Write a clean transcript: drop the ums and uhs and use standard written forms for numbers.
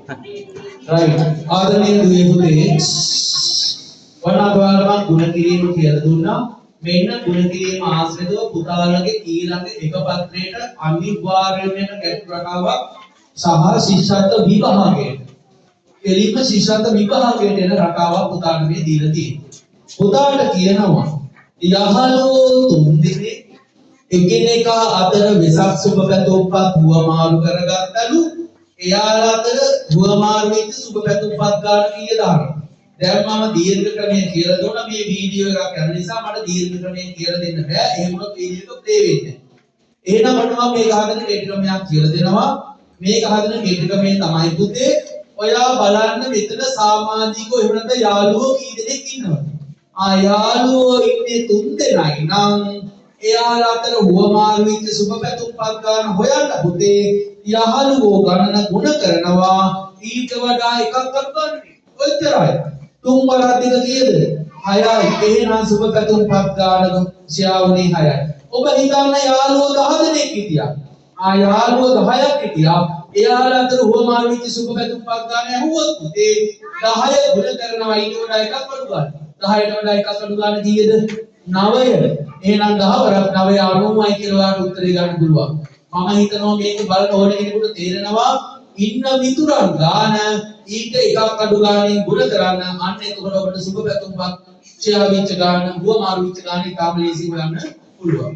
right. ආදරණීය දුවේ පුතේ වර්ණාභාරමත් ගුණ කිරීම කියලා දුන්නා. මෙන්න ගුණ කිරීම ආශ්‍රිතව පුතාලගේ ඊළඟ එක පත්‍රයට අනිවාර්යයෙන්ම ගැටළු රටාවක් සහ ශිෂ්‍යත්ව විභාගයට. එළිම ශිෂ්‍යත්ව විභාගයට එන රටාවක් පුතාට මේ දීලා තියෙනවා. පුතාට කියනවා යහලෝ තුන් දිනේ එකිනෙකා අතර වෙසක් සුබ පැතුම්පත් හුවමාරු කරගත්තලු. එයාලා අතර හුවමාරු වෙච්ච සුබ පැතුම්පත් ගන්න කීය දානවා. දැන් මම දීර්ඝ ක්‍රමය කියලා දුන්නා. මේ වීඩියෝ එකක් යන නිසා මට දීර්ඝ ක්‍රමය කියලා දෙන්න බෑ. එහෙම වුණොත් වීඩියෝ එක ප්ලේ වෙන්නේ නැහැ. එහෙනම් මම මේක හදන කෙටි ක්‍රමයක් කියලා දෙනවා. මේක හදන කෙටි ක්‍රමය තමයි පුතේ. ඔයා බලන්න මෙතන සමාජිකව එහෙම නැත්නම් යාළුවෝ කී දෙනෙක් ඉන්නවද? යාළුවෝ ඉන්නේ 3 දෙනයි නම් එයාලා අතර හුවමාරු වෙච්ච සුබ පැතුම්පත් ගන්න හොයන්න පුතේ යහළුවෝ ගණන ගුණ කරනවා ඊට වඩා එකක් අනුගන්නේ. ඔච්චරයි. 3 වරක් දෙක කීයද? 6යි. එහෙනම් සුබ පැතුම්පත් ගන්න ශියාවුනේ 6යි. ඔබ හිතන්න යාළුවෝ 10 දෙනෙක් හිටියා. යාළුවෝ 10ක් හිටියා. එයාලා අතර හුවමාරු වෙච්ච සුබ පැතුම්පත් ගන්න ඇහුවොත් පුතේ 10 ගුණ කරනවා ඊට වඩා එකක් අඩු ගන්න. 10ට වඩා එකක් අඩු ගන්න කීයද? 9යි. එහෙනම් 10 වරක් 9 අනුමයි කියලා ඔයාලට උත්තරේ ගන්න පුළුවන්. මම හිතනවා මේක බලන ඕන කෙනෙකුට තේරෙනවා ඉන්න මිතුරන් ගාන ඊට එකක් අඩු ගානේ ගුණ කරන්න අන්න එතකොට ඔබට සුබ පැතුම්පත් ඡයාවිච්ච ගාන හුවමාරු විච්ච ගානේ තාම ලේසියෙන් හොයන්න පුළුවන්.